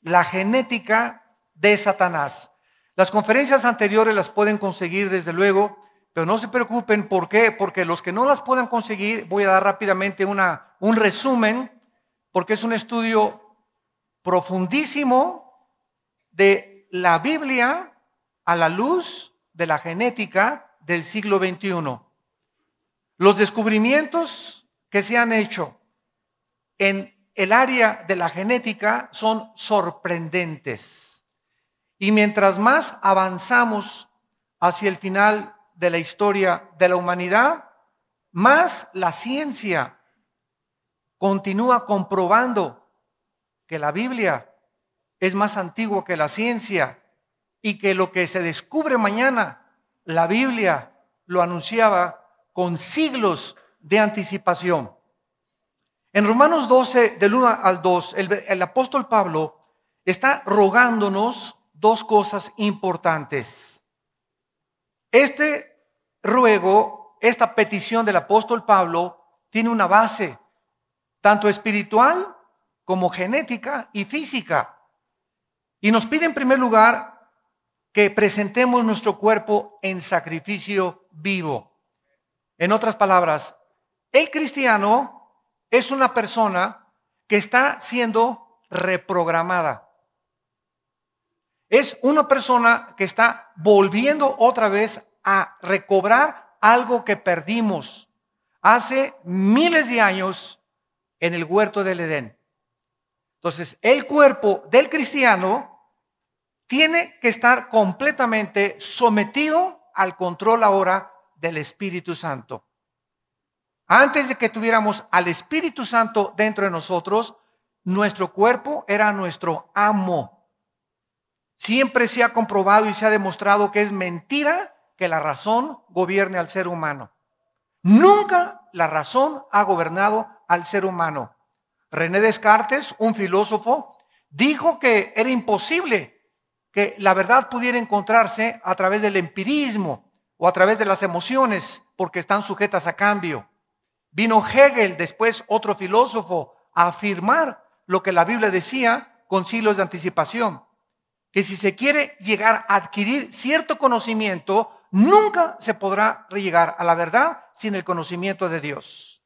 la genética de Satanás. Las conferencias anteriores las pueden conseguir desde luego, pero no se preocupen. ¿Por qué? Porque los que no las puedan conseguir, voy a dar rápidamente un resumen, porque es un estudio profundísimo de la Biblia a la luz de la genética del siglo XXI. Los descubrimientos que se han hecho en el área de la genética son sorprendentes. Y mientras más avanzamos hacia el final de la historia de la humanidad, más la ciencia continúa comprobando que la Biblia es más antigua que la ciencia y que lo que se descubre mañana, la Biblia lo anunciaba con siglos de anticipación. En Romanos 12, del 1 al 2, el apóstol Pablo está rogándonos dos cosas importantes. Este ruego, esta petición del apóstol Pablo tiene una base tanto espiritual como genética y física. Y nos pide en primer lugar que presentemos nuestro cuerpo en sacrificio vivo. En otras palabras, el cristiano es una persona que está siendo reprogramada. Es una persona que está volviendo otra vez a recobrar algo que perdimos hace miles de años en el huerto del Edén. Entonces, el cuerpo del cristiano tiene que estar completamente sometido al control ahora del Espíritu Santo. Antes de que tuviéramos al Espíritu Santo dentro de nosotros, nuestro cuerpo era nuestro amo. Siempre se ha comprobado y se ha demostrado que es mentira que la razón gobierne al ser humano. Nunca la razón ha gobernado al ser humano. René Descartes, un filósofo, dijo que era imposible que la verdad pudiera encontrarse a través del empirismo o a través de las emociones, porque están sujetas a cambio. Vino Hegel, después otro filósofo, a afirmar lo que la Biblia decía con siglos de anticipación, que si se quiere llegar a adquirir cierto conocimiento, nunca se podrá llegar a la verdad sin el conocimiento de Dios.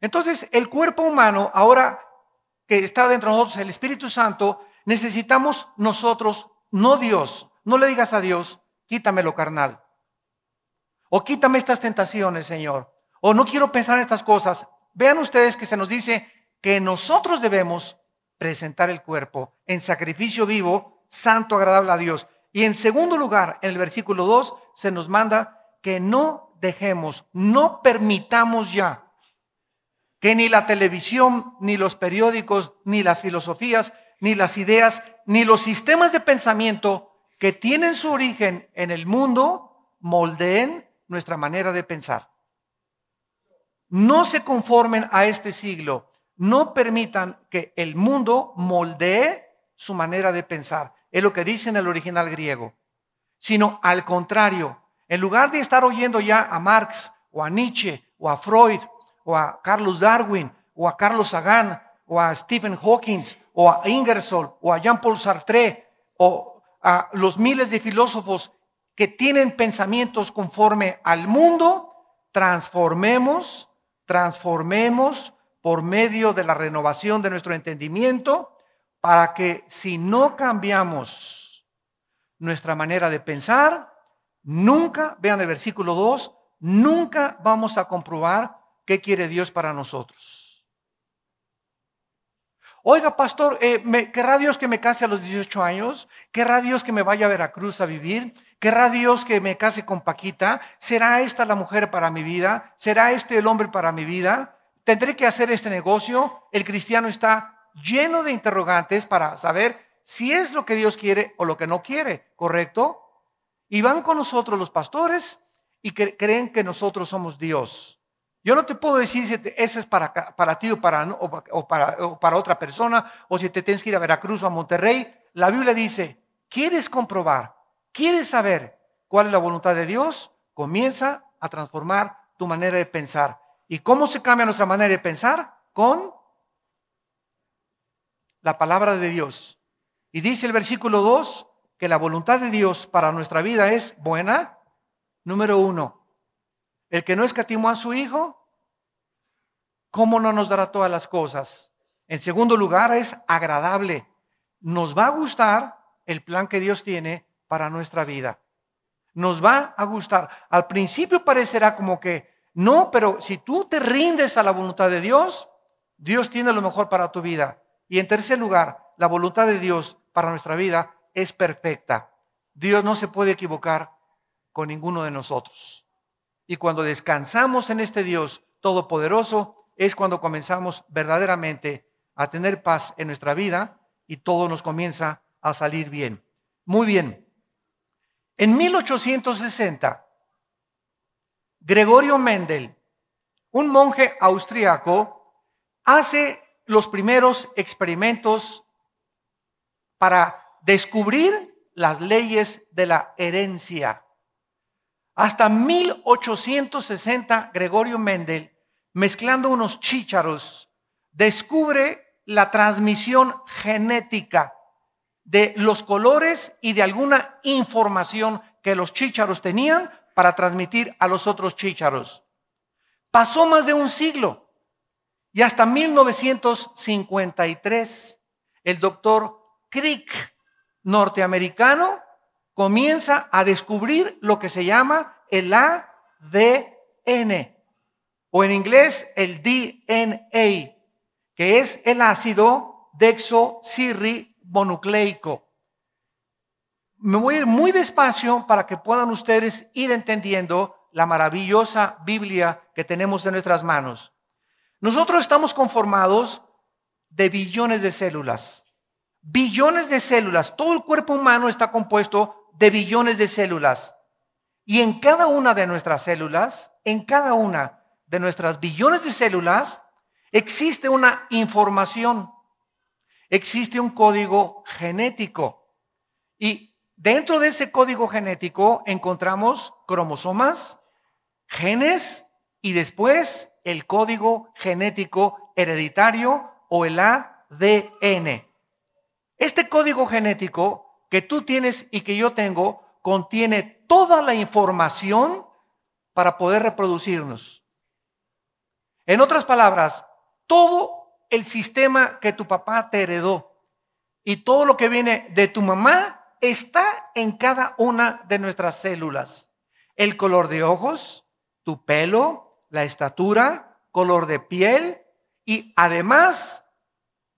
Entonces, el cuerpo humano, ahora que está dentro de nosotros el Espíritu Santo, necesitamos nosotros, no Dios. No le digas a Dios, quítame lo carnal. O quítame estas tentaciones, Señor. O no quiero pensar en estas cosas. Vean ustedes que se nos dice que nosotros debemos presentar el cuerpo en sacrificio vivo, santo, agradable a Dios. Y en segundo lugar, en el versículo 2, se nos manda que no dejemos, no permitamos ya que ni la televisión, ni los periódicos, ni las filosofías, ni las ideas, ni los sistemas de pensamiento que tienen su origen en el mundo moldeen nuestra manera de pensar. No se conformen a este siglo. No permitan que el mundo moldee su manera de pensar. Es lo que dice en el original griego. Sino al contrario, en lugar de estar oyendo ya a Marx o a Nietzsche o a Freud o a Carlos Darwin o a Carlos Sagan o a Stephen Hawking o a Ingersoll o a Jean-Paul Sartre o a los miles de filósofos que tienen pensamientos conforme al mundo, transformemos por medio de la renovación de nuestro entendimiento, para que si no cambiamos nuestra manera de pensar, nunca, vean el versículo 2, nunca vamos a comprobar qué quiere Dios para nosotros. Oiga, pastor, ¿querrá Dios que me case a los 18 años? ¿Querrá Dios que me vaya a Veracruz a vivir? ¿Querrá Dios que me case con Paquita? ¿Será esta la mujer para mi vida? ¿Será este el hombre para mi vida? ¿Tendré que hacer este negocio? El cristiano está lleno de interrogantes para saber si es lo que Dios quiere o lo que no quiere, ¿correcto? Y van con nosotros los pastores y creen que nosotros somos Dios. Yo no te puedo decir si ese es para ti o para otra persona, o si te tienes que ir a Veracruz o a Monterrey. La Biblia dice, ¿quieres comprobar? ¿Quieres saber cuál es la voluntad de Dios? Comienza a transformar tu manera de pensar. ¿Y cómo se cambia nuestra manera de pensar? Con la palabra de Dios. Y dice el versículo 2 que la voluntad de Dios para nuestra vida es buena. Número 1, el que no escatimó a su Hijo, ¿cómo no nos dará todas las cosas? En segundo lugar, es agradable. Nos va a gustar el plan que Dios tiene para nuestra vida. Nos va a gustar. Al principio parecerá como que no, pero si tú te rindes a la voluntad de Dios, Dios tiene lo mejor para tu vida. Y en tercer lugar, la voluntad de Dios para nuestra vida es perfecta. Dios no se puede equivocar con ninguno de nosotros. Y cuando descansamos en este Dios todopoderoso, es cuando comenzamos verdaderamente a tener paz en nuestra vida y todo nos comienza a salir bien. Muy bien. En 1860, Gregorio Mendel, un monje austriaco, hace los primeros experimentos para descubrir las leyes de la herencia. Hasta 1860, Gregorio Mendel, mezclando unos chícharos, descubre la transmisión genética de los colores y de alguna información que los chícharos tenían para transmitir a los otros chícharos. Pasó más de un siglo y hasta 1953 el doctor Crick, norteamericano, comienza a descubrir lo que se llama el ADN, o en inglés el DNA, que es el ácido desoxirribonucleico. Me voy a ir muy despacio para que puedan ustedes ir entendiendo la maravillosa Biblia que tenemos en nuestras manos. Nosotros estamos conformados de billones de células. Billones de células. Todo el cuerpo humano está compuesto de billones de células. Y en cada una de nuestras células, en cada una de nuestras billones de células, existe una información. Existe un código genético. Y dentro de ese código genético encontramos cromosomas, genes y después el código genético hereditario o el ADN. Este código genético que tú tienes y que yo tengo contiene toda la información para poder reproducirnos. En otras palabras, todo el sistema que tu papá te heredó y todo lo que viene de tu mamá está en cada una de nuestras células. El color de ojos, tu pelo, la estatura, color de piel y además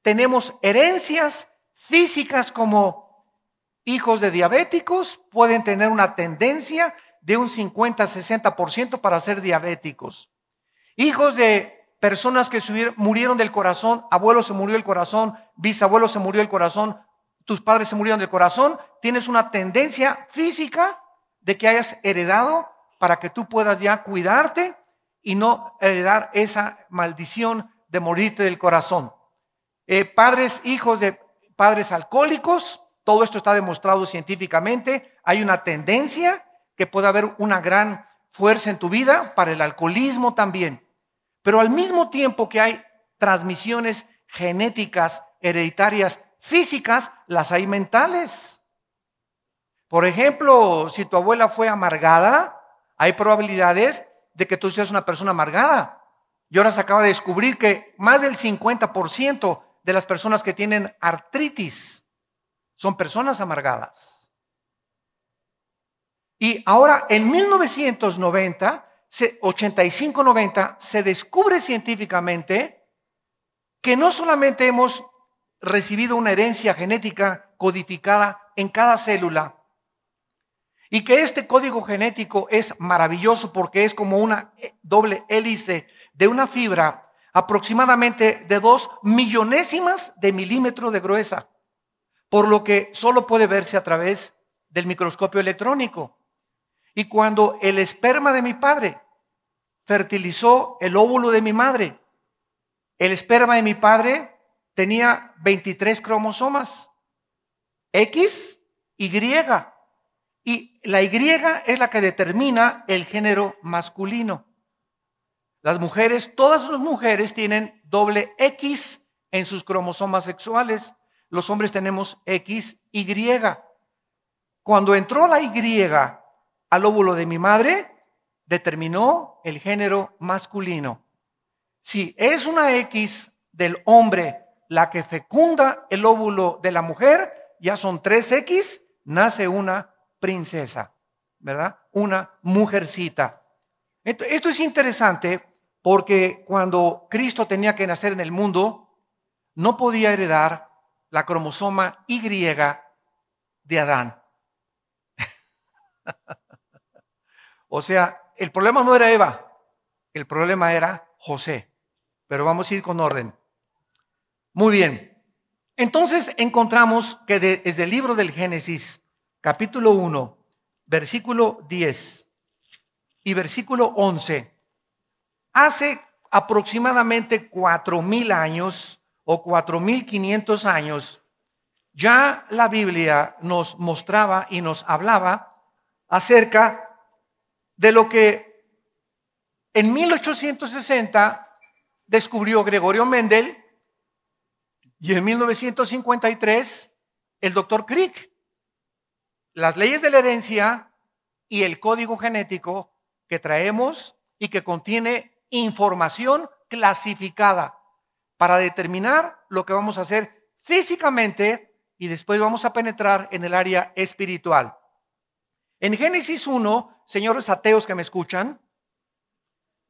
tenemos herencias físicas como hijos de diabéticos pueden tener una tendencia de un 50-60% para ser diabéticos. Hijos de personas que murieron del corazón, abuelo se murió del corazón, bisabuelo se murió del corazón, tus padres se murieron del corazón, tienes una tendencia física de que hayas heredado para que tú puedas ya cuidarte y no heredar esa maldición de morirte del corazón. Padres, hijos de padres alcohólicos, todo esto está demostrado científicamente. Hay una tendencia que puede haber una gran fuerza en tu vida para el alcoholismo también. Pero al mismo tiempo que hay transmisiones genéticas, hereditarias, físicas, las hay mentales. Por ejemplo, si tu abuela fue amargada, hay probabilidades de que tú seas una persona amargada. Y ahora se acaba de descubrir que más del 50% de las personas que tienen artritis son personas amargadas. Y ahora en 1990, 85-90, se descubre científicamente que no solamente hemos recibido una herencia genética codificada en cada célula y que este código genético es maravilloso porque es como una doble hélice de una fibra aproximadamente de 2 millonésimas de milímetro de gruesa, por lo que solo puede verse a través del microscopio electrónico. Y cuando el esperma de mi padre fertilizó el óvulo de mi madre, el esperma de mi padre tenía 23 cromosomas, X, Y, y la Y es la que determina el género masculino. Las mujeres, todas las mujeres tienen doble X en sus cromosomas sexuales, los hombres tenemos X, Y. Cuando entró la Y al óvulo de mi madre, determinó el género masculino. Si es una X del hombre la que fecunda el óvulo de la mujer, ya son 3X, nace una princesa, ¿verdad? Una mujercita. Esto es interesante porque cuando Cristo tenía que nacer en el mundo, no podía heredar la cromosoma Y de Adán. O sea, el problema no era Eva, el problema era José. Pero vamos a ir con orden. Muy bien. Entonces encontramos que desde el libro del Génesis, capítulo 1, versículo 10 y versículo 11, hace aproximadamente 4,000 años o 4,500 años, ya la Biblia nos mostraba y nos hablaba acerca de lo que en 1860 descubrió Gregorio Mendel y en 1953 el doctor Crick. Las leyes de la herencia y el código genético que traemos y que contiene información clasificada para determinar lo que vamos a hacer físicamente y después vamos a penetrar en el área espiritual. En Génesis 1, señores ateos que me escuchan,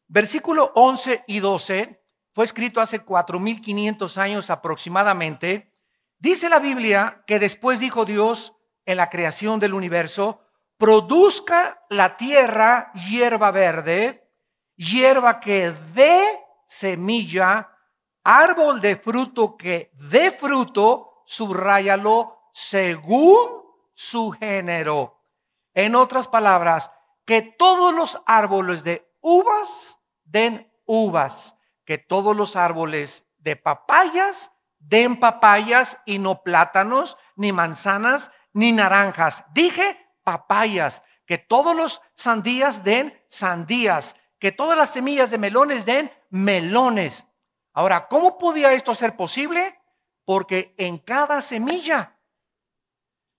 versículo 11 y 12, fue escrito hace 4,500 años aproximadamente. Dice la Biblia que después dijo Dios en la creación del universo: produzca la tierra hierba verde, hierba que dé semilla, árbol de fruto que dé fruto, subráyalo, según su género. En otras palabras, que todos los árboles de uvas den uvas, que todos los árboles de papayas den papayas y no plátanos, ni manzanas, ni naranjas. Dije papayas, que todos los sandías den sandías, que todas las semillas de melones den melones. Ahora, ¿cómo podía esto ser posible? Porque en cada semilla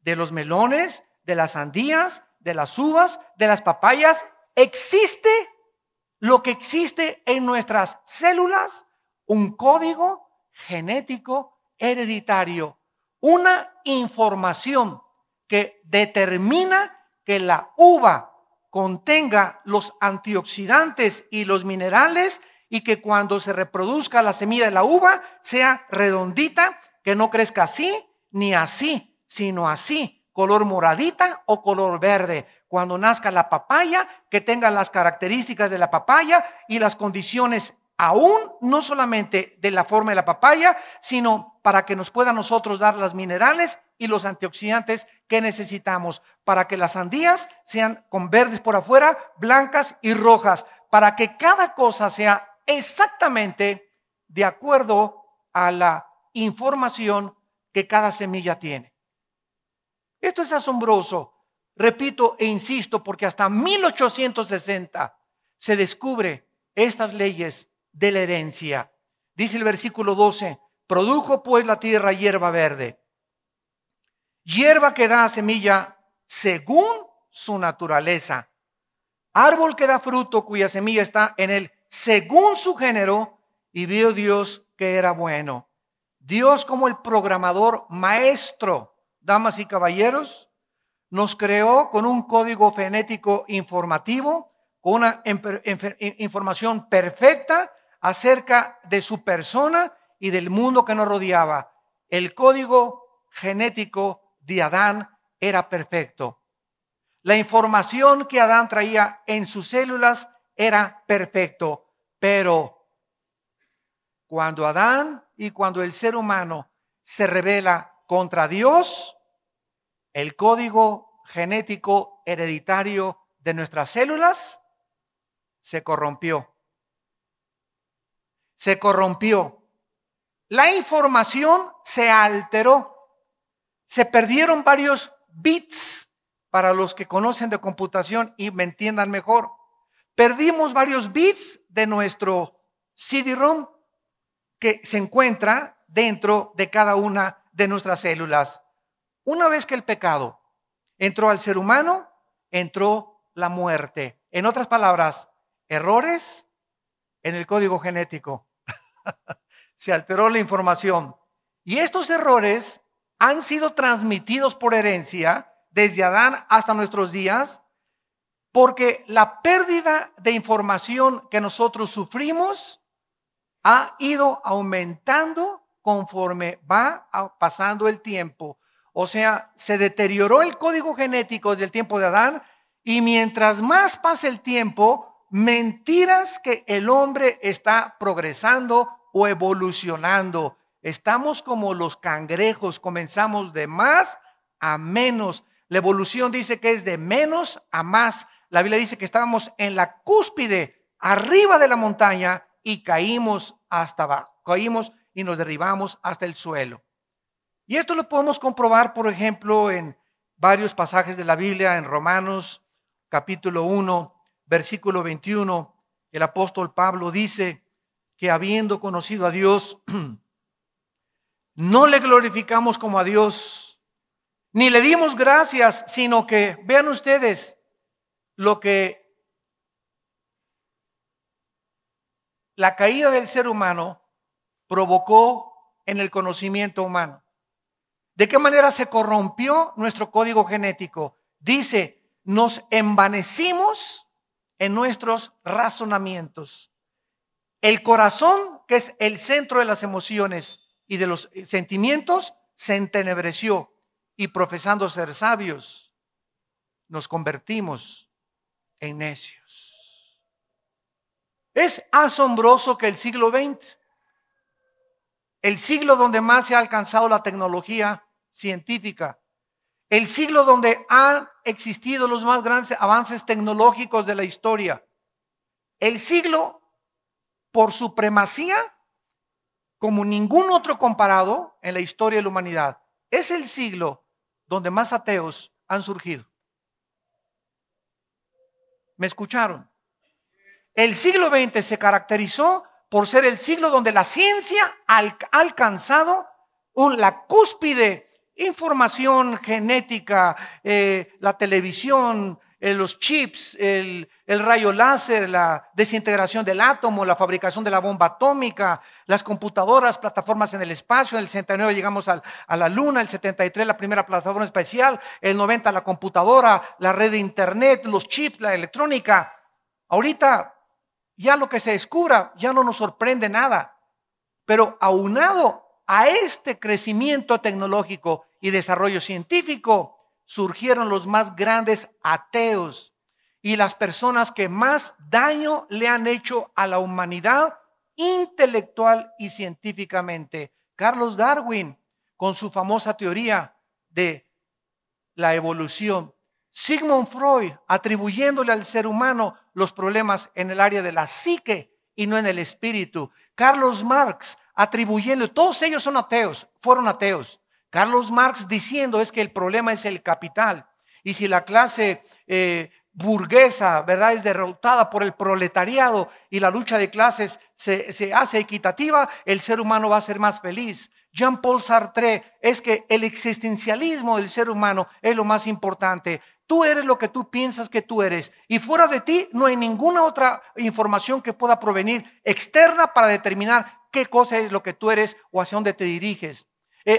de los melones, de las sandías, de las uvas, de las papayas, existe lo que existe en nuestras células, un código genético hereditario, una información que determina que la uva contenga los antioxidantes y los minerales y que cuando se reproduzca la semilla de la uva sea redondita, que no crezca así ni así, sino así, color moradita o color verde. Cuando nazca la papaya, que tenga las características de la papaya y las condiciones aún no solamente de la forma de la papaya, sino para que nos pueda a nosotros dar los minerales y los antioxidantes que necesitamos, para que las sandías sean con verdes por afuera, blancas y rojas, para que cada cosa sea exactamente de acuerdo a la información que cada semilla tiene. Esto es asombroso, repito e insisto, porque hasta 1860 se descubre estas leyes de la herencia. Dice el versículo 12: produjo pues la tierra hierba verde, hierba que da semilla según su naturaleza, árbol que da fruto cuya semilla está en él según su género, y vio Dios que era bueno. Dios, como el programador maestro, damas y caballeros, nos creó con un código genético informativo, con una información perfecta acerca de su persona y del mundo que nos rodeaba. El código genético de Adán era perfecto. La información que Adán traía en sus células era perfecto, pero cuando Adán y cuando el ser humano se rebela contra Dios, el código genético hereditario de nuestras células se corrompió. Se corrompió. La información se alteró. Se perdieron varios bits, para los que conocen de computación y me entiendan mejor. Perdimos varios bits de nuestro CD-ROM que se encuentra dentro de cada una de nuestras células. Una vez que el pecado entró al ser humano, entró la muerte. En otras palabras, errores en el código genético. Se alteró la información. Y estos errores han sido transmitidos por herencia desde Adán hasta nuestros días, porque la pérdida de información que nosotros sufrimos ha ido aumentando conforme va pasando el tiempo. O sea, se deterioró el código genético desde el tiempo de Adán, y mientras más pasa el tiempo, mentiras que el hombre está progresando o evolucionando. Estamos como los cangrejos, comenzamos de más a menos. La evolución dice que es de menos a más. La Biblia dice que estábamos en la cúspide, arriba de la montaña, y caímos hasta abajo. Caímos y nos derribamos hasta el suelo. Y esto lo podemos comprobar, por ejemplo, en varios pasajes de la Biblia. En Romanos capítulo 1, versículo 21, el apóstol Pablo dice que habiendo conocido a Dios, no le glorificamos como a Dios, ni le dimos gracias, sino que, vean ustedes, lo que la caída del ser humano provocó en el conocimiento humano. ¿De qué manera se corrompió nuestro código genético? Dice, nos envanecimos en nuestros razonamientos. El corazón, que es el centro de las emociones y de los sentimientos, se entenebreció, y profesando ser sabios, nos convertimos en necios. Es asombroso que el siglo XX, el siglo donde más se ha alcanzado la tecnología científica, el siglo donde han existido los más grandes avances tecnológicos de la historia, el siglo por supremacía como ningún otro comparado en la historia de la humanidad, es el siglo donde más ateos han surgido. ¿Me escucharon? El siglo XX se caracterizó por ser el siglo donde la ciencia ha alcanzado la cúspide. Información genética, la televisión, los chips, el rayo láser, la desintegración del átomo, la fabricación de la bomba atómica, las computadoras, plataformas en el espacio. En el 69 llegamos a la luna, el 73 la primera plataforma espacial, el 90 la computadora, la red de internet, los chips, la electrónica. Ahorita ya lo que se descubra ya no nos sorprende nada, pero aunado a este crecimiento tecnológico y desarrollo científico, surgieron los más grandes ateos y las personas que más daño le han hecho a la humanidad intelectual y científicamente. Carlos Darwin, con su famosa teoría de la evolución. Sigmund Freud, atribuyéndole al ser humano los problemas en el área de la psique y no en el espíritu. Carlos Marx, atribuyendo, todos ellos son ateos, fueron ateos. Carlos Marx diciendo es que el problema es el capital, y si la clase burguesa, ¿verdad?, es derrotada por el proletariado y la lucha de clases se hace equitativa, el ser humano va a ser más feliz. Jean-Paul Sartre, es que el existencialismo del ser humano es lo más importante. Tú eres lo que tú piensas que tú eres, y fuera de ti no hay ninguna otra información que pueda provenir externa para determinar qué cosa es lo que tú eres o hacia dónde te diriges.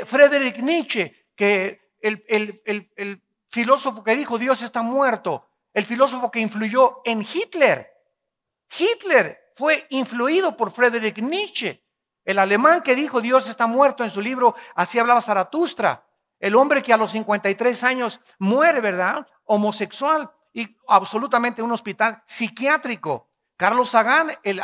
Friedrich Nietzsche, que el filósofo que dijo Dios está muerto, el filósofo que influyó en Hitler. Hitler fue influido por Friedrich Nietzsche, el alemán que dijo Dios está muerto en su libro Así hablaba Zaratustra. El hombre que a los 53 años muere, ¿verdad?, homosexual y absolutamente en un hospital psiquiátrico. Carlos Sagan, el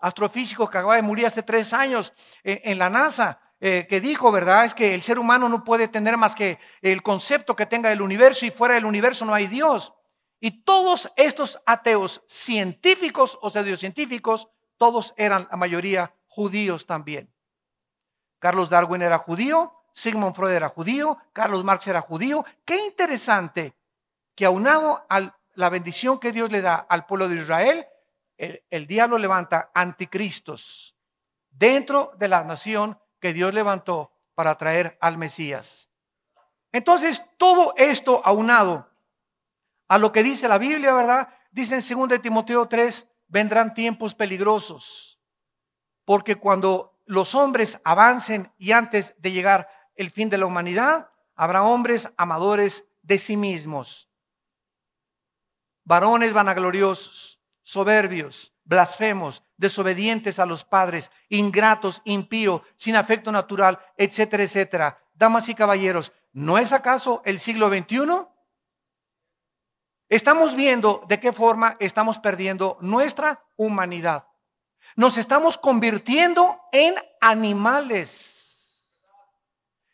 astrofísico que acaba de morir hace 3 años en la NASA, que dijo, ¿verdad?, es que el ser humano no puede tener más que el concepto que tenga del universo, y fuera del universo no hay Dios. Y todos estos ateos científicos o pseudocientíficos, todos eran la mayoría judíos también. Carlos Darwin era judío, Sigmund Freud era judío, Carlos Marx era judío. Qué interesante que aunado a la bendición que Dios le da al pueblo de Israel, el diablo levanta anticristos dentro de la nación que Dios levantó para traer al Mesías. Entonces, todo esto aunado a lo que dice la Biblia, ¿verdad? Dice en 2 Timoteo 3, vendrán tiempos peligrosos, porque cuando los hombres avancen y antes de llegar el fin de la humanidad, habrá hombres amadores de sí mismos, varones vanagloriosos, soberbios, blasfemos, desobedientes a los padres, ingratos, impíos, sin afecto natural, etcétera, etcétera. Damas y caballeros, ¿no es acaso el siglo XXI? Estamos viendo de qué forma estamos perdiendo nuestra humanidad. Nos estamos convirtiendo en animales,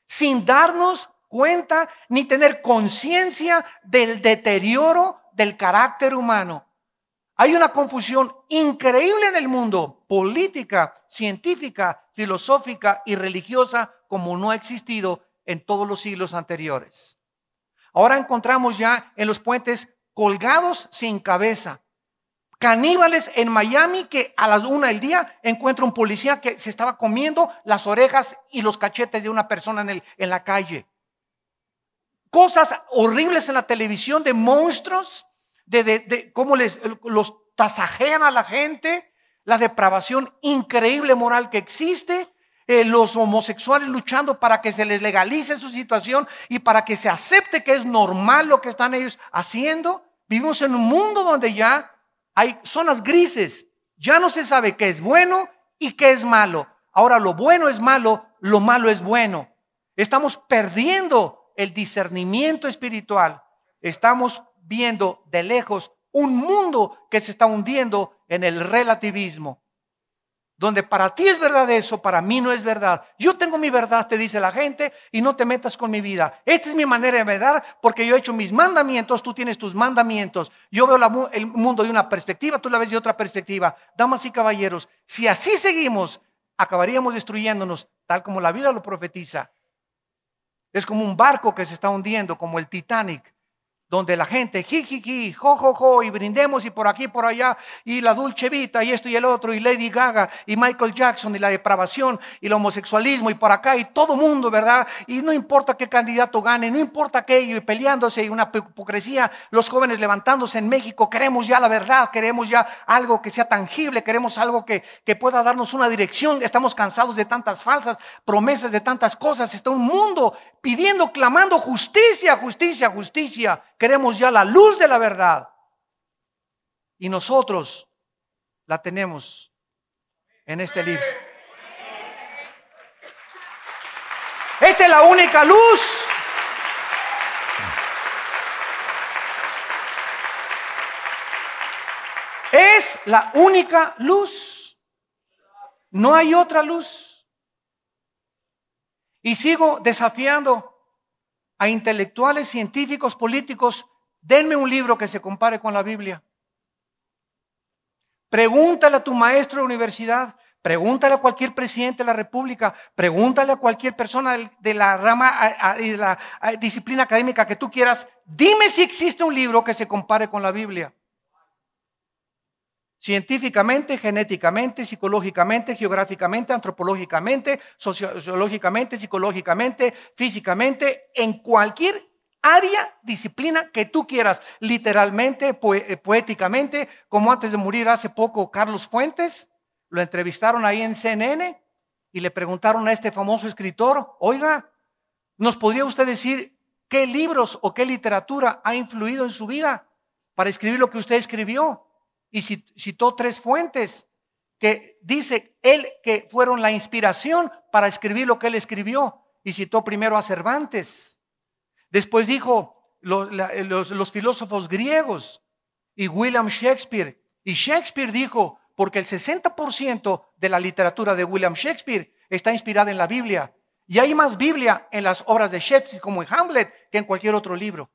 sin darnos cuenta ni tener conciencia del deterioro del carácter humano. Hay una confusión increíble en el mundo, política, científica, filosófica y religiosa, como no ha existido en todos los siglos anteriores. Ahora encontramos ya en los puentes colgados sin cabeza, caníbales en Miami que a las 1 del día encuentra un policía que se estaba comiendo las orejas y los cachetes de una persona en la calle. Cosas horribles en la televisión de monstruos, de cómo los tasajean a la gente, la depravación increíble moral que existe, los homosexuales luchando para que se les legalice su situación y para que se acepte que es normal lo que están ellos haciendo. Vivimos en un mundo donde ya hay zonas grises, ya no se sabe qué es bueno y qué es malo. Ahora lo bueno es malo, lo malo es bueno. Estamos perdiendo el discernimiento espiritual. Estamos viendo de lejos un mundo que se está hundiendo en el relativismo, donde para ti es verdad eso, para mí no es verdad. Yo tengo mi verdad, te dice la gente, y no te metas con mi vida. Esta es mi manera de verdad, porque yo he hecho mis mandamientos, tú tienes tus mandamientos. Yo veo el mundo de una perspectiva, tú la ves de otra perspectiva. Damas y caballeros, si así seguimos, acabaríamos destruyéndonos, tal como la Biblia lo profetiza. Es como un barco que se está hundiendo, como el Titanic, donde la gente jijiji, jo, y brindemos y por aquí y por allá, y la Dolce Vita y esto y el otro, y Lady Gaga y Michael Jackson y la depravación y el homosexualismo y por acá y todo mundo, ¿verdad? Y no importa qué candidato gane, no importa aquello, y peleándose y una hipocresía, los jóvenes levantándose en México, queremos ya la verdad, queremos ya algo que sea tangible, queremos algo que pueda darnos una dirección. Estamos cansados de tantas falsas promesas, de tantas cosas. Está un mundo pidiendo, clamando justicia, justicia, justicia. Queremos ya la luz de la verdad. Y nosotros la tenemos en este libro. Esta es la única luz. Es la única luz. No hay otra luz. Y sigo desafiando a intelectuales, científicos, políticos. Denme un libro que se compare con la Biblia. Pregúntale a tu maestro de universidad, pregúntale a cualquier presidente de la república, pregúntale a cualquier persona de la rama, de la disciplina académica que tú quieras. Dime si existe un libro que se compare con la Biblia. Científicamente, genéticamente, psicológicamente, geográficamente, antropológicamente, sociológicamente, psicológicamente, físicamente, en cualquier área, disciplina que tú quieras, literalmente, poéticamente, como antes de morir hace poco Carlos Fuentes, lo entrevistaron ahí en CNN y le preguntaron a este famoso escritor: oiga, ¿nos podría usted decir qué libros o qué literatura ha influido en su vida para escribir lo que usted escribió? Y citó 3 fuentes que dice él que fueron la inspiración para escribir lo que él escribió. Y citó primero a Cervantes, después dijo los filósofos griegos y William Shakespeare. Y Shakespeare dijo, porque el 60% de la literatura de William Shakespeare está inspirada en la Biblia. Y hay más Biblia en las obras de Shakespeare, como en Hamlet, que en cualquier otro libro.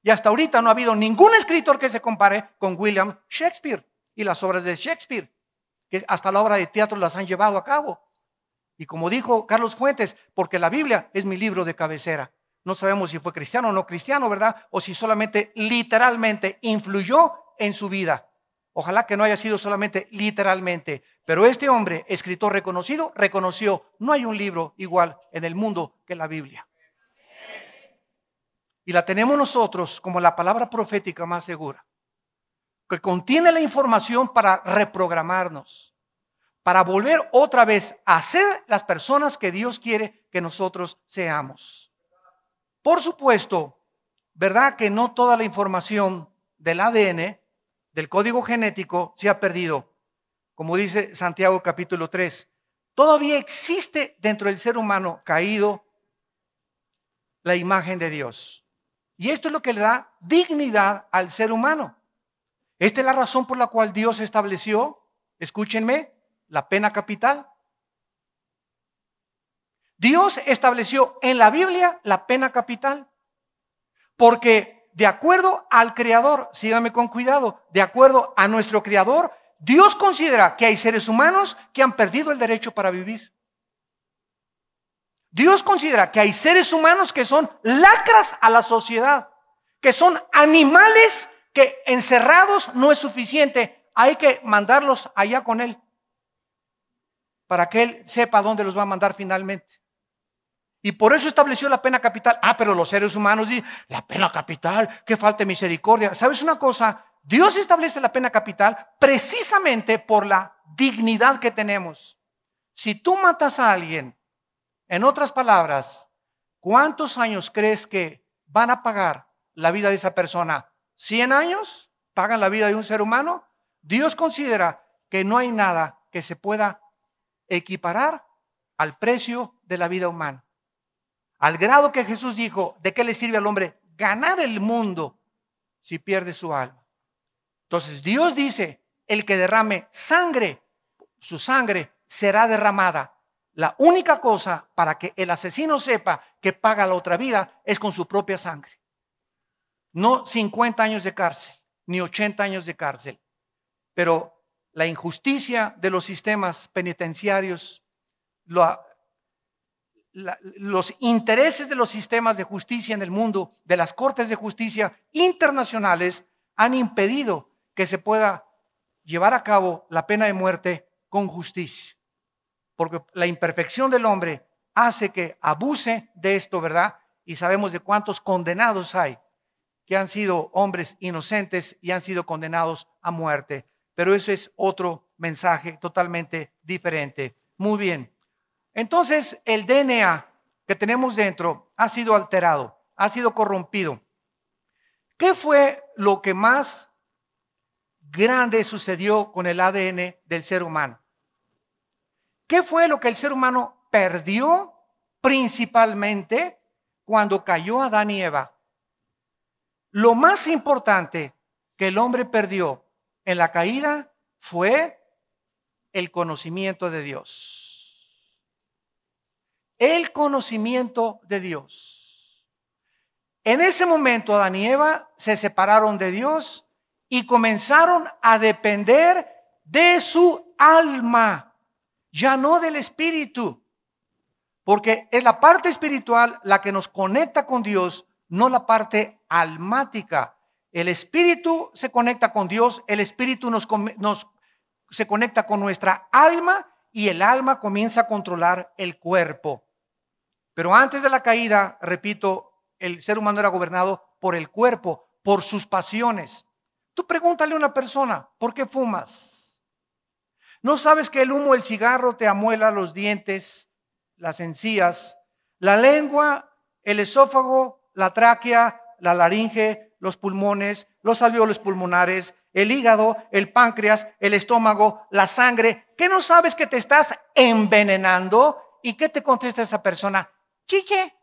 Y hasta ahorita no ha habido ningún escritor que se compare con William Shakespeare y las obras de Shakespeare, que hasta la obra de teatro las han llevado a cabo. Y como dijo Carlos Fuentes, porque la Biblia es mi libro de cabecera. No sabemos si fue cristiano o no cristiano, ¿verdad? O si solamente literalmente influyó en su vida. Ojalá que no haya sido solamente literalmente, pero este hombre, escritor reconocido, reconoció, no hay un libro igual en el mundo que la Biblia. Y la tenemos nosotros como la palabra profética más segura, que contiene la información para reprogramarnos, para volver otra vez a ser las personas que Dios quiere que nosotros seamos. Por supuesto, ¿verdad que no toda la información del ADN, del código genético, se ha perdido? Como dice Santiago capítulo 3, todavía existe dentro del ser humano caído la imagen de Dios. Y esto es lo que le da dignidad al ser humano. Esta es la razón por la cual Dios estableció, escúchenme, la pena capital. Dios estableció en la Biblia la pena capital, porque de acuerdo al Creador, síganme con cuidado, de acuerdo a nuestro Creador, Dios considera que hay seres humanos que han perdido el derecho para vivir. Dios considera que hay seres humanos que son lacras a la sociedad, que son animales que encerrados no es suficiente, hay que mandarlos allá con Él, para que Él sepa dónde los va a mandar finalmente. Y por eso estableció la pena capital. Pero los seres humanos dicen, la pena capital, que falte misericordia. ¿Sabes una cosa? Dios establece la pena capital precisamente por la dignidad que tenemos. Si tú matas a alguien, en otras palabras, ¿cuántos años crees que van a pagar la vida de esa persona? ¿100 años? ¿Pagan la vida de un ser humano? Dios considera que no hay nada que se pueda equiparar al precio de la vida humana. Al grado que Jesús dijo, ¿de qué le sirve al hombre ganar el mundo si pierde su alma? Entonces Dios dice, el que derrame sangre, su sangre será derramada. La única cosa para que el asesino sepa que paga la otra vida es con su propia sangre. No 50 años de cárcel, ni 80 años de cárcel. Pero la injusticia de los sistemas penitenciarios, los intereses de los sistemas de justicia en el mundo, de las cortes de justicia internacionales, han impedido que se pueda llevar a cabo la pena de muerte con justicia. Porque la imperfección del hombre hace que abuse de esto, ¿verdad? Y sabemos de cuántos condenados hay que han sido hombres inocentes y han sido condenados a muerte. Pero eso es otro mensaje totalmente diferente. Muy bien. Entonces, el DNA que tenemos dentro ha sido alterado, ha sido corrompido. ¿Qué fue lo que más grande sucedió con el ADN del ser humano? ¿Qué fue lo que el ser humano perdió principalmente cuando cayó Adán y Eva? Lo más importante que el hombre perdió en la caída fue el conocimiento de Dios. El conocimiento de Dios. En ese momento Adán y Eva se separaron de Dios y comenzaron a depender de su alma, ya no del espíritu, porque es la parte espiritual la que nos conecta con Dios, no la parte almática. El espíritu se conecta con Dios, el espíritu se conecta con nuestra alma y el alma comienza a controlar el cuerpo. Pero antes de la caída, repito, el ser humano era gobernado por el cuerpo, por sus pasiones. Tú pregúntale a una persona, ¿por qué fumas? ¿No sabes que el humo del cigarro te amuela los dientes, las encías, la lengua, el esófago, la tráquea, la laringe, los pulmones, los alvéolos pulmonares, el hígado, el páncreas, el estómago, la sangre? ¿Qué no sabes que te estás envenenando? ¿Y qué te contesta esa persona? Chiche,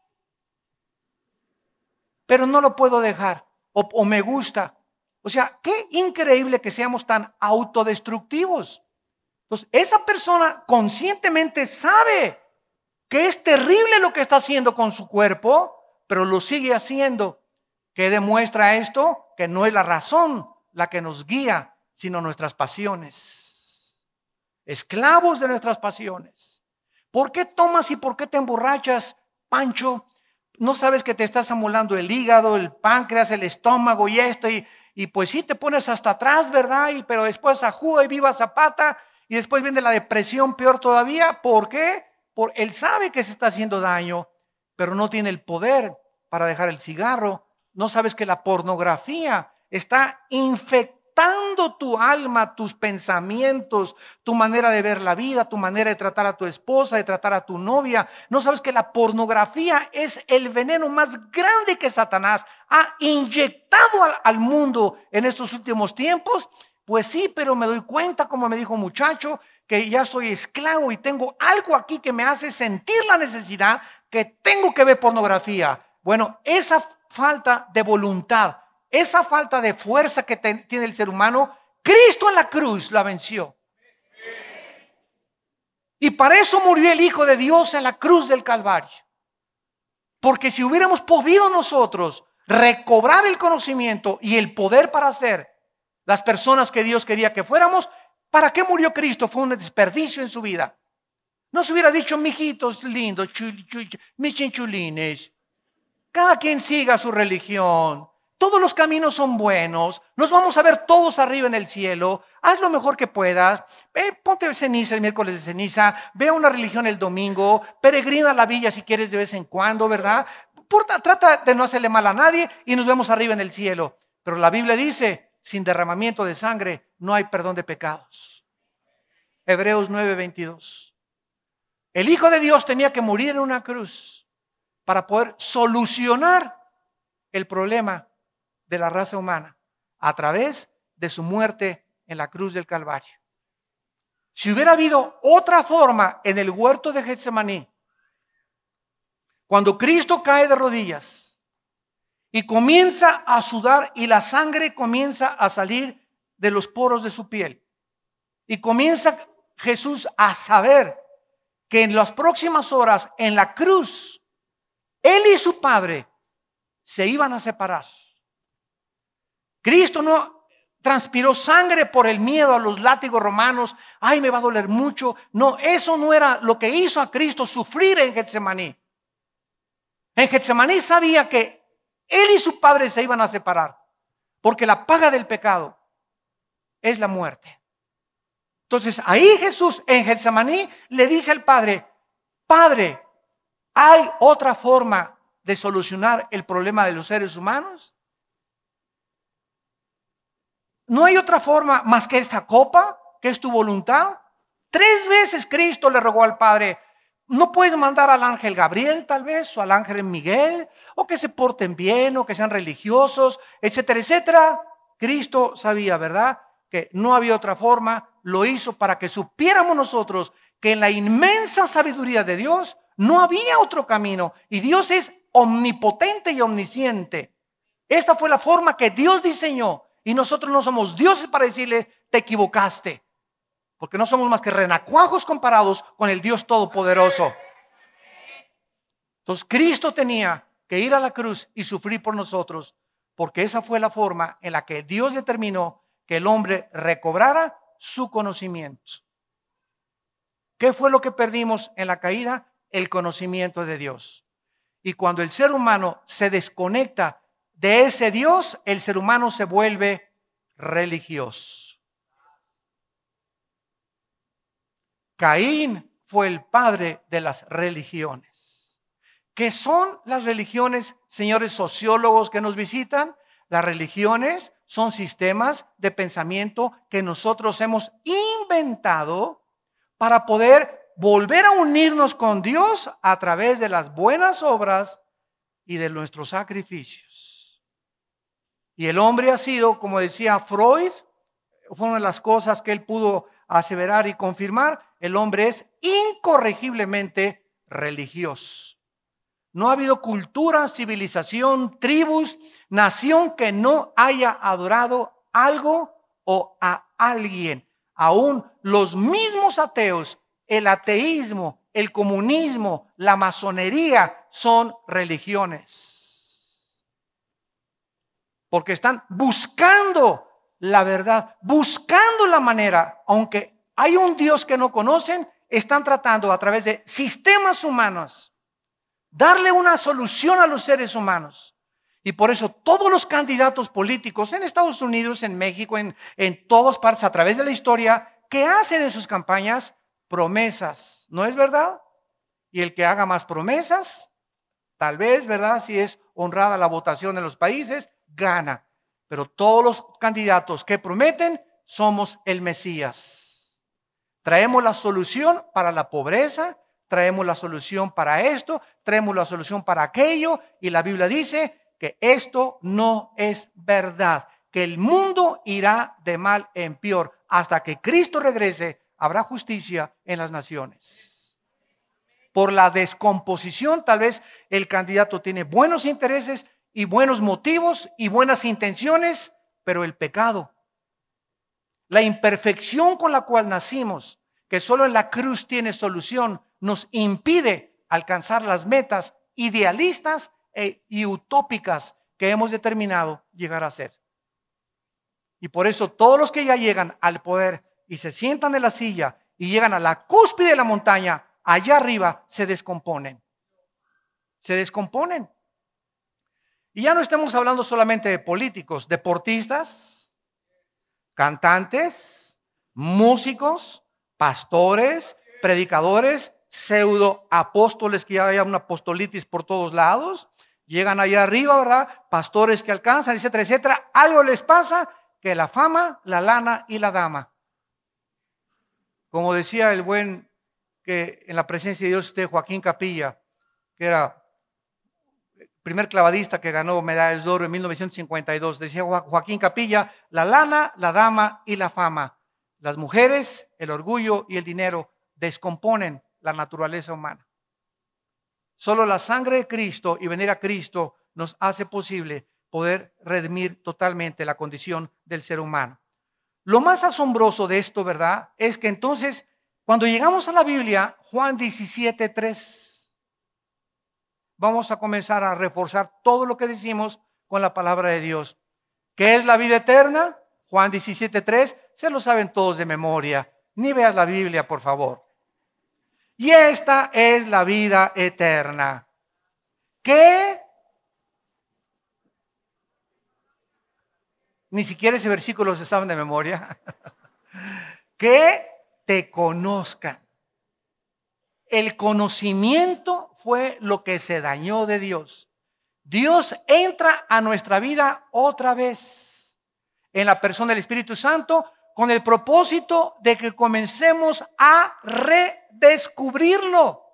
pero no lo puedo dejar, o me gusta. O sea, qué increíble que seamos tan autodestructivos. Entonces, esa persona conscientemente sabe que es terrible lo que está haciendo con su cuerpo, pero lo sigue haciendo. ¿Qué demuestra esto? Que no es la razón la que nos guía, sino nuestras pasiones. Esclavos de nuestras pasiones. ¿Por qué tomas y por qué te emborrachas, Pancho? ¿No sabes que te estás amolando el hígado, el páncreas, el estómago y esto? y pues sí te pones hasta atrás, ¿verdad? Pero después ajuda y viva Zapata, y después viene la depresión peor todavía. ¿Por qué? Porque él sabe que se está haciendo daño, pero no tiene el poder para dejar el cigarro. No sabes que la pornografía está infectando tu alma, tus pensamientos, tu manera de ver la vida, tu manera de tratar a tu esposa, de tratar a tu novia. No sabes que la pornografía es el veneno más grande que Satanás ha inyectado al mundo en estos últimos tiempos. Pues sí, pero me doy cuenta, como me dijo un muchacho, que ya soy esclavo y tengo algo aquí que me hace sentir la necesidad que tengo que ver pornografía. Bueno, esa falta de voluntad, esa falta de fuerza que tiene el ser humano, Cristo en la cruz la venció. Y para eso murió el Hijo de Dios en la cruz del Calvario. Porque si hubiéramos podido nosotros recobrar el conocimiento y el poder para ser las personas que Dios quería que fuéramos, ¿para qué murió Cristo? Fue un desperdicio en su vida. No se hubiera dicho, mijitos lindos, mis chinchulines, cada quien siga su religión, todos los caminos son buenos, nos vamos a ver todos arriba en el cielo, haz lo mejor que puedas, ponte ceniza el miércoles de ceniza, ve a una religión el domingo, peregrina a la villa si quieres de vez en cuando, ¿verdad? Trata de no hacerle mal a nadie y nos vemos arriba en el cielo. Pero la Biblia dice, sin derramamiento de sangre no hay perdón de pecados. Hebreos 9:22. El Hijo de Dios tenía que morir en una cruz para poder solucionar el problema de la raza humana a través de su muerte en la cruz del Calvario. Si hubiera habido otra forma en el huerto de Getsemaní, cuando Cristo cae de rodillas y comienza a sudar y la sangre comienza a salir de los poros de su piel, y comienza Jesús a saber que en las próximas horas en la cruz Él y su Padre se iban a separar. Cristo no transpiró sangre por el miedo a los látigos romanos. Ay, me va a doler mucho. No, eso no era lo que hizo a Cristo sufrir en Getsemaní. En Getsemaní sabía que Él y su Padre se iban a separar, porque la paga del pecado es la muerte. Entonces ahí Jesús en Getsemaní le dice al Padre, Padre, ¿hay otra forma de solucionar el problema de los seres humanos? ¿No hay otra forma más que esta copa, que es tu voluntad? 3 veces Cristo le rogó al Padre, ¿no puedes mandar al ángel Gabriel tal vez, o al ángel Miguel, o que se porten bien, o que sean religiosos, etcétera, etcétera? Cristo sabía, ¿verdad?, que no había otra forma. Lo hizo para que supiéramos nosotros que en la inmensa sabiduría de Dios no había otro camino, y Dios es omnipotente y omnisciente. Esta fue la forma que Dios diseñó, y nosotros no somos dioses para decirle te equivocaste, porque no somos más que renacuajos comparados con el Dios todopoderoso. Entonces Cristo tenía que ir a la cruz y sufrir por nosotros, porque esa fue la forma en la que Dios determinó que el hombre recobrara su conocimiento. ¿Qué fue lo que perdimos en la caída? El conocimiento de Dios. Y cuando el ser humano se desconecta de ese Dios, el ser humano se vuelve religioso. Caín fue el padre de las religiones. ¿Qué son las religiones, señores sociólogos que nos visitan? Las religiones son sistemas de pensamiento que nosotros hemos inventado para poder volver a unirnos con Dios a través de las buenas obras y de nuestros sacrificios. Y el hombre ha sido, como decía Freud, fue una de las cosas que él pudo aseverar y confirmar, el hombre es incorregiblemente religioso. No ha habido cultura, civilización, tribus, nación que no haya adorado algo o a alguien. Aún los mismos ateos, el ateísmo, el comunismo, la masonería son religiones. Porque están buscando la verdad, buscando la manera, aunque hay un Dios que no conocen, están tratando a través de sistemas humanos darle una solución a los seres humanos. Y por eso todos los candidatos políticos en Estados Unidos, en México, en todas partes a través de la historia, ¿qué hacen en sus campañas? Promesas, ¿no es verdad? Y el que haga más promesas, tal vez, ¿verdad? Si es honrada la votación en los países, gana. Pero todos los candidatos que prometen, somos el Mesías. Traemos la solución para la pobreza, traemos la solución para esto, traemos la solución para aquello, y la Biblia dice que esto no es verdad, que el mundo irá de mal en peor. Hasta que Cristo regrese, habrá justicia en las naciones. Por la descomposición, tal vez el candidato tiene buenos intereses y buenos motivos y buenas intenciones, pero el pecado, la imperfección con la cual nacimos, que solo en la cruz tiene solución, nos impide alcanzar las metas idealistas y utópicas que hemos determinado llegar a ser. Y por eso todos los que ya llegan al poder y se sientan en la silla y llegan a la cúspide de la montaña, allá arriba se descomponen. Se descomponen. Y ya no estamos hablando solamente de políticos, deportistas, cantantes, músicos, pastores, predicadores, pseudo apóstoles, que ya hay una apostolitis por todos lados. Llegan allá arriba, ¿verdad? Pastores que alcanzan, etcétera, etcétera. Algo les pasa, que la fama, la lana y la dama. Como decía el buen, que en la presencia de Dios esté Joaquín Capilla, que era el primer clavadista que ganó medallas de oro en 1952. Decía Joaquín Capilla: la lana, la dama y la fama, las mujeres, el orgullo y el dinero descomponen la naturaleza humana. Solo la sangre de Cristo y venir a Cristo nos hace posible poder redimir totalmente la condición del ser humano. Lo más asombroso de esto, ¿verdad?, es que entonces, cuando llegamos a la Biblia, Juan 17:3, vamos a comenzar a reforzar todo lo que decimos con la palabra de Dios. ¿Qué es la vida eterna? Juan 17:3, se lo saben todos de memoria. Ni veas la Biblia, por favor. Y esta es la vida eterna. ¿Qué? Ni siquiera ese versículo se saben de memoria. Que te conozcan. El conocimiento fue lo que se dañó de Dios. Dios entra a nuestra vida otra vez en la persona del Espíritu Santo, con el propósito de que comencemos a redescubrirlo,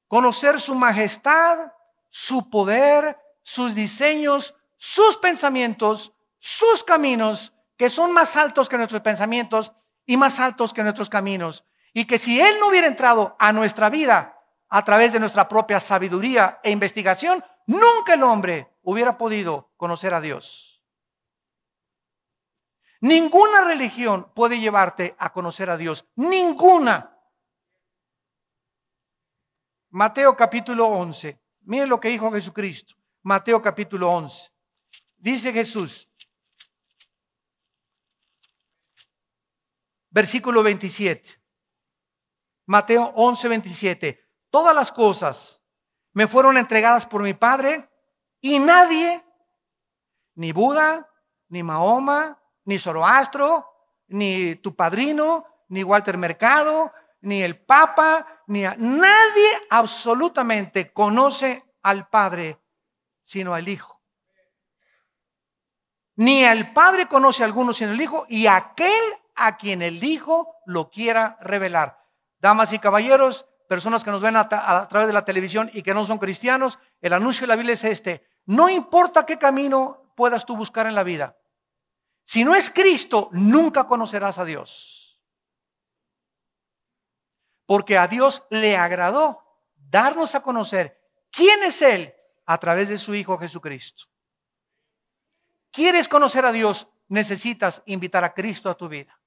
conocer su majestad, su poder, sus diseños, sus pensamientos, sus caminos, que son más altos que nuestros pensamientos y más altos que nuestros caminos. Y que si Él no hubiera entrado a nuestra vida a través de nuestra propia sabiduría e investigación, nunca el hombre hubiera podido conocer a Dios. Ninguna religión puede llevarte a conocer a Dios. Ninguna. Mateo capítulo 11. Miren lo que dijo Jesucristo. Mateo capítulo 11. Dice Jesús, versículo 27. Mateo 11:27. Todas las cosas me fueron entregadas por mi Padre, y nadie, ni Buda, ni Mahoma, ni Zoroastro, ni tu padrino, ni Walter Mercado, ni el Papa, nadie absolutamente conoce al Padre sino al Hijo. Ni el Padre conoce a alguno sino el Hijo, y aquel a quien el Hijo lo quiera revelar. Damas y caballeros, personas que nos ven a través de la televisión y que no son cristianos, el anuncio de la Biblia es este: no importa qué camino puedas tú buscar en la vida, si no es Cristo, nunca conocerás a Dios. Porque a Dios le agradó darnos a conocer quién es Él a través de su Hijo Jesucristo. ¿Quieres conocer a Dios? Necesitas invitar a Cristo a tu vida.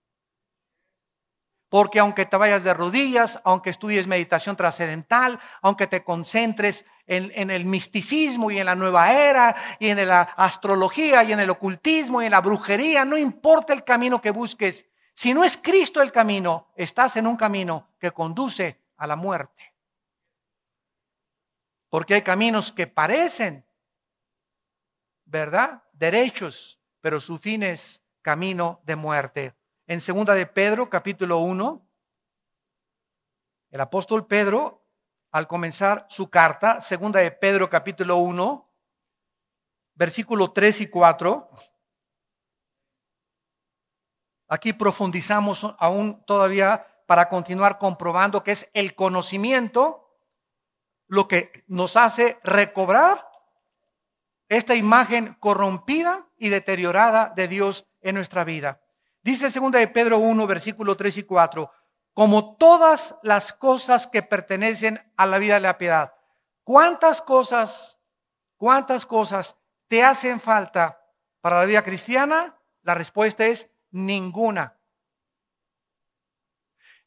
Porque aunque te vayas de rodillas, aunque estudies meditación trascendental, aunque te concentres en el misticismo y en la nueva era y en la astrología y en el ocultismo y en la brujería, no importa el camino que busques, si no es Cristo el camino, estás en un camino que conduce a la muerte. Porque hay caminos que parecen ¿verdad? Derechos, pero su fin es camino de muerte. En 2 de Pedro, capítulo 1, el apóstol Pedro, al comenzar su carta, 2 de Pedro, capítulo 1, versículo 3 y 4, aquí profundizamos aún todavía para continuar comprobando que es el conocimiento lo que nos hace recobrar esta imagen corrompida y deteriorada de Dios en nuestra vida. Dice 2 de Pedro 1, versículo 3 y 4, como todas las cosas que pertenecen a la vida de la piedad. ¿Cuántas cosas te hacen falta para la vida cristiana? La respuesta es ninguna.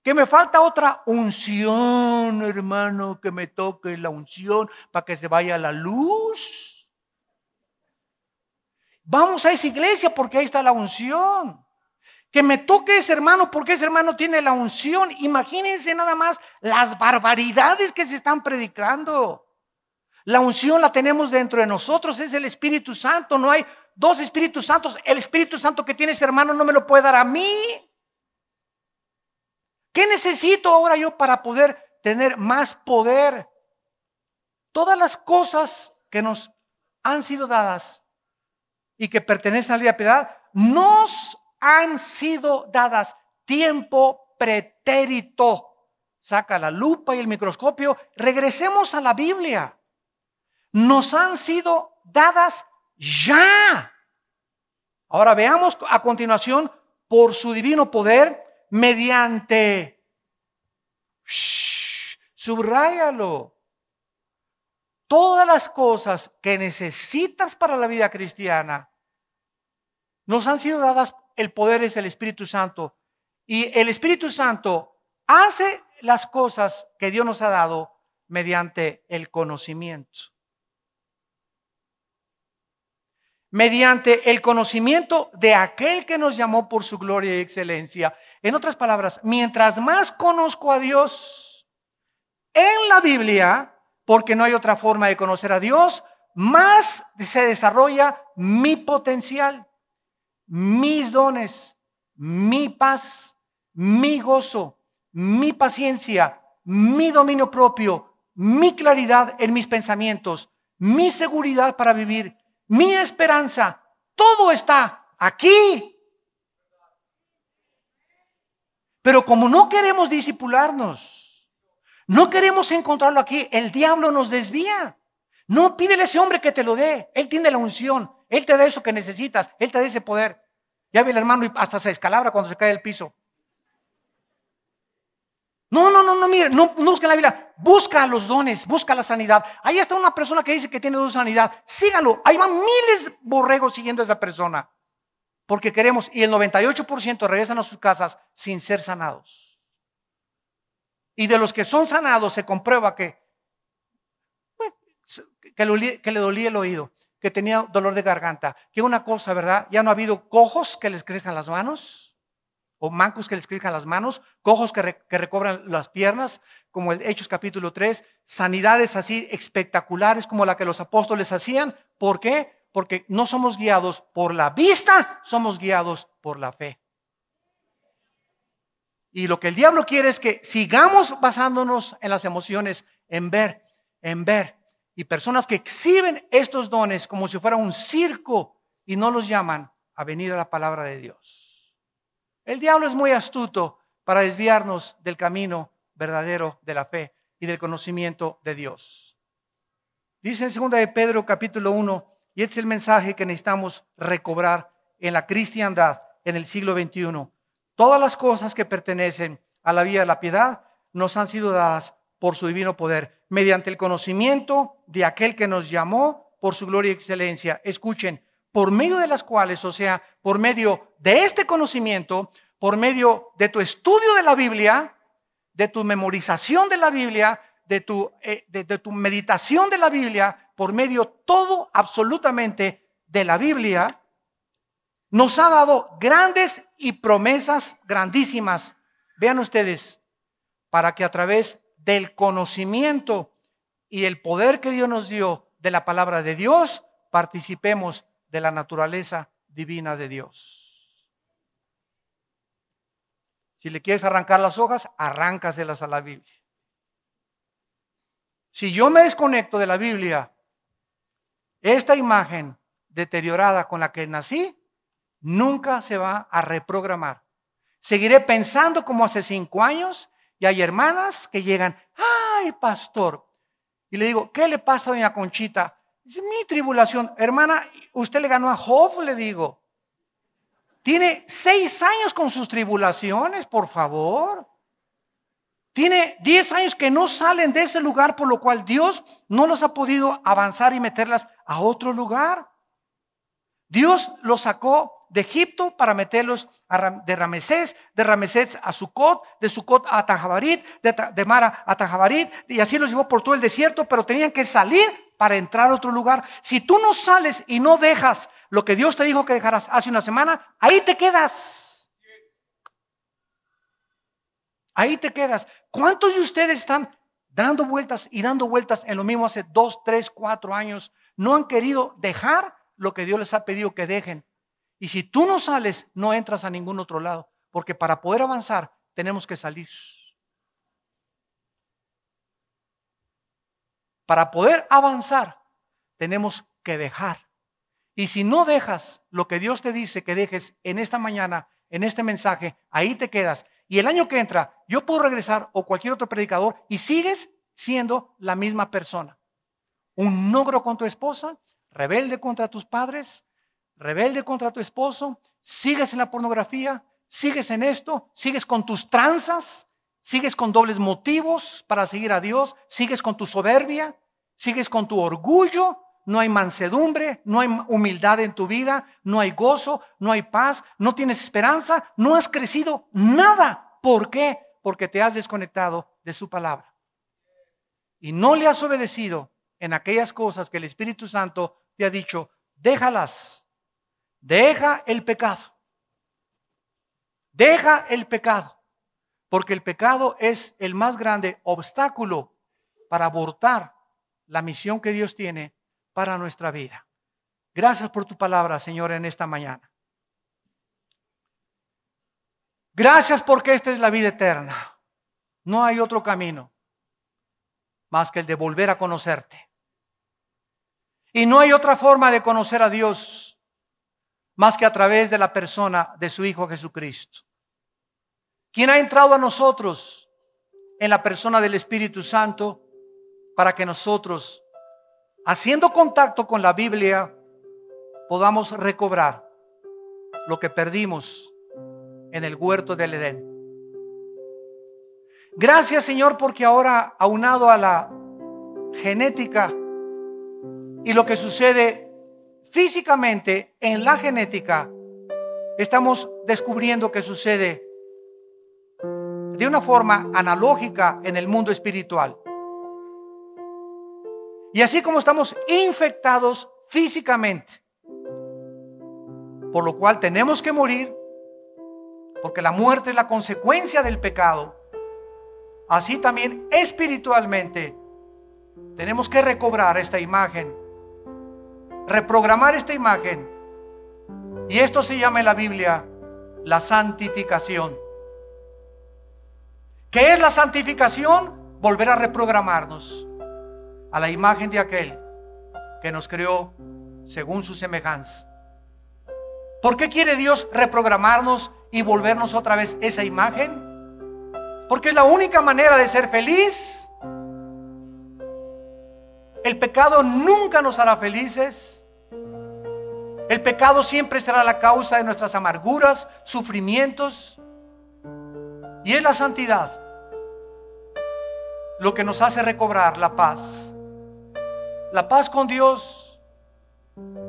Que me falta otra unción, hermano, que me toque la unción para que se vaya la luz. Vamos a esa iglesia porque ahí está la unción. Que me toque ese hermano porque ese hermano tiene la unción. Imagínense nada más las barbaridades que se están predicando. La unción la tenemos dentro de nosotros, es el Espíritu Santo. No hay dos Espíritus Santos. El Espíritu Santo que tiene ese hermano no me lo puede dar a mí. ¿Qué necesito ahora yo para poder tener más poder? Todas las cosas que nos han sido dadas y que pertenecen a la vida de piedad nos han sido dadas tiempo pretérito. Saca la lupa y el microscopio. Regresemos a la Biblia. Nos han sido dadas ya. Ahora veamos a continuación por su divino poder mediante, subráyalo, todas las cosas que necesitas para la vida cristiana nos han sido dadas. El poder es el Espíritu Santo y el Espíritu Santo hace las cosas que Dios nos ha dado mediante el conocimiento. Mediante el conocimiento de aquel que nos llamó por su gloria y excelencia. En otras palabras, mientras más conozco a Dios en la Biblia, porque no hay otra forma de conocer a Dios, más se desarrolla mi potencial, mis dones, mi paz, mi gozo, mi paciencia, mi dominio propio, mi claridad en mis pensamientos, mi seguridad para vivir, mi esperanza, todo está aquí. Pero como no queremos discipularnos, no queremos encontrarlo aquí, el diablo nos desvía. No, pídele a ese hombre que te lo dé. Él tiene la unción, él te da eso que necesitas, él te da ese poder. Ya ve el hermano y hasta se descalabra cuando se cae del piso. No, mire, no busca la Biblia, busca los dones, busca la sanidad. Ahí está una persona que dice que tiene don de sanidad, síganlo, ahí van miles de borregos siguiendo a esa persona. Porque queremos, y el 98% regresan a sus casas sin ser sanados. Y de los que son sanados se comprueba que le dolía el oído, que tenía dolor de garganta, que una cosa, ¿verdad? Ya no ha habido cojos que les crezcan las manos, o mancos que les crezcan las manos, cojos que recobran las piernas, como el Hechos capítulo 3, sanidades así espectaculares como la que los apóstoles hacían. ¿Por qué? Porque no somos guiados por la vista, somos guiados por la fe. Y lo que el diablo quiere es que sigamos basándonos en las emociones, en ver. Y personas que exhiben estos dones como si fuera un circo y no los llaman a venir a la palabra de Dios. El diablo es muy astuto para desviarnos del camino verdadero de la fe y del conocimiento de Dios. Dice en 2 de Pedro capítulo 1, y este es el mensaje que necesitamos recobrar en la cristiandad en el siglo XXI. Todas las cosas que pertenecen a la vida de la piedad nos han sido dadas por su divino poder, mediante el conocimiento de aquel que nos llamó por su gloria y excelencia. Escuchen, por medio de las cuales, o sea, por medio de este conocimiento, por medio de tu estudio de la Biblia, de tu memorización de la Biblia, de tu meditación de la Biblia, por medio todo absolutamente de la Biblia, nos ha dado grandes y promesas grandísimas. Vean ustedes, para que a través del conocimiento y el poder que Dios nos dio de la palabra de Dios, participemos de la naturaleza divina de Dios. Si le quieres arrancar las hojas, arráncaselas a la Biblia. Si yo me desconecto de la Biblia, esta imagen deteriorada con la que nací nunca se va a reprogramar. Seguiré pensando como hace 5 años y hay hermanas que llegan, ay, pastor. Y le digo, ¿qué le pasa a doña Conchita? Dice, mi tribulación. Hermana, usted le ganó a Job, le digo. Tiene 6 años con sus tribulaciones, por favor. Tiene 10 años que no salen de ese lugar, por lo cual Dios no los ha podido avanzar y meterlas a otro lugar. Dios los sacó de Egipto para meterlos de Ramesés a Sucot, de Sucot a Tajabarit, de Mara a Tajabarit, y así los llevó por todo el desierto, pero tenían que salir para entrar a otro lugar. Si tú no sales y no dejas lo que Dios te dijo que dejaras hace una semana, ahí te quedas. Ahí te quedas. ¿Cuántos de ustedes están dando vueltas y dando vueltas en lo mismo hace 2, 3, 4 años? No han querido dejar lo que Dios les ha pedido que dejen. Y si tú no sales, no entras a ningún otro lado. Porque para poder avanzar, tenemos que salir. Para poder avanzar, tenemos que dejar. Y si no dejas lo que Dios te dice que dejes en esta mañana, en este mensaje, ahí te quedas. Y el año que entra, yo puedo regresar o cualquier otro predicador y sigues siendo la misma persona. Un nogro con tu esposa, rebelde contra tus padres, rebelde contra tu esposo, sigues en la pornografía, sigues en esto, sigues con tus tranzas, sigues con dobles motivos para seguir a Dios, sigues con tu soberbia, sigues con tu orgullo. No hay mansedumbre, no hay humildad en tu vida, no hay gozo, no hay paz, no tienes esperanza, no has crecido nada. ¿Por qué? Porque te has desconectado de su palabra. Y no le has obedecido en aquellas cosas que el Espíritu Santo te ha dicho, déjalas. Deja el pecado. Deja el pecado. Porque el pecado es el más grande obstáculo para abortar la misión que Dios tiene para nuestra vida. Gracias por tu palabra, Señor, en esta mañana. Gracias porque esta es la vida eterna. No hay otro camino más que el de volver a conocerte. Y no hay otra forma de conocer a Dios más que a través de la persona de su Hijo Jesucristo, quien ha entrado a nosotros en la persona del Espíritu Santo para que nosotros, haciendo contacto con la Biblia, podamos recobrar lo que perdimos en el huerto del Edén. Gracias, Señor, porque ahora, aunado a la genética y lo que sucede físicamente en la genética, estamos descubriendo que sucede de una forma analógica en el mundo espiritual. Y así como estamos infectados físicamente, por lo cual tenemos que morir, porque la muerte es la consecuencia del pecado, así también espiritualmente tenemos que recobrar esta imagen, reprogramar esta imagen. Y esto se llama en la Biblia la santificación. ¿Qué es la santificación? Volver a reprogramarnos a la imagen de aquel que nos creó según su semejanza. ¿Por qué quiere Dios reprogramarnos y volvernos otra vez esa imagen? Porque es la única manera de ser feliz. El pecado nunca nos hará felices. El pecado siempre será la causa de nuestras amarguras, sufrimientos. Y es la santidad lo que nos hace recobrar la paz. La paz con Dios,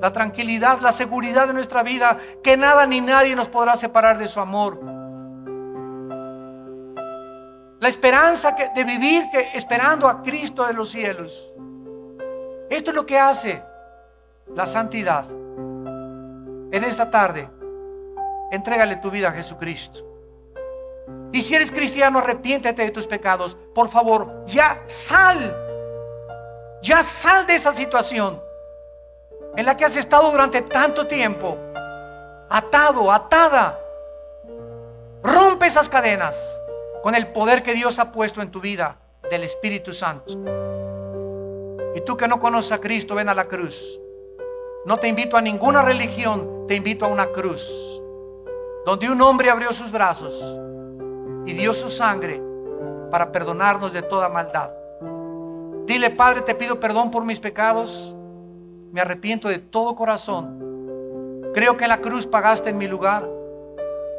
la tranquilidad, la seguridad de nuestra vida, que nada ni nadie nos podrá separar de su amor. La esperanza de vivir esperando a Cristo de los cielos. Esto es lo que hace la santidad. En esta tarde, entrégale tu vida a Jesucristo. Y si eres cristiano, arrepiéntete de tus pecados. Por favor, ya sal de esa situación. en la que has estado durante tanto tiempo, atado, atada. Rompe esas cadenas con el poder que Dios ha puesto en tu vida del Espíritu Santo. Y tú que no conoces a Cristo, ven a la cruz. No te invito a ninguna religión, te invito a una cruz, donde un hombre abrió sus brazos y dio su sangre para perdonarnos de toda maldad. Dile: Padre, te pido perdón por mis pecados. Me arrepiento de todo corazón. Creo que en la cruz pagaste en mi lugar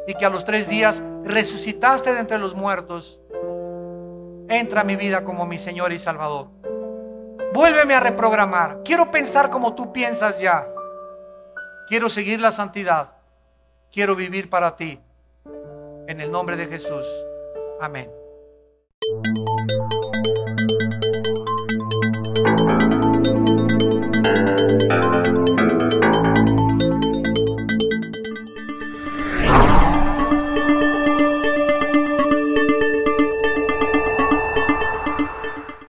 y que a los 3 días resucitaste de entre los muertos. Entra a mi vida como mi Señor y Salvador. Vuélveme a reprogramar. Quiero pensar como tú piensas ya. Quiero seguir la santidad. Quiero vivir para ti. En el nombre de Jesús. Amén.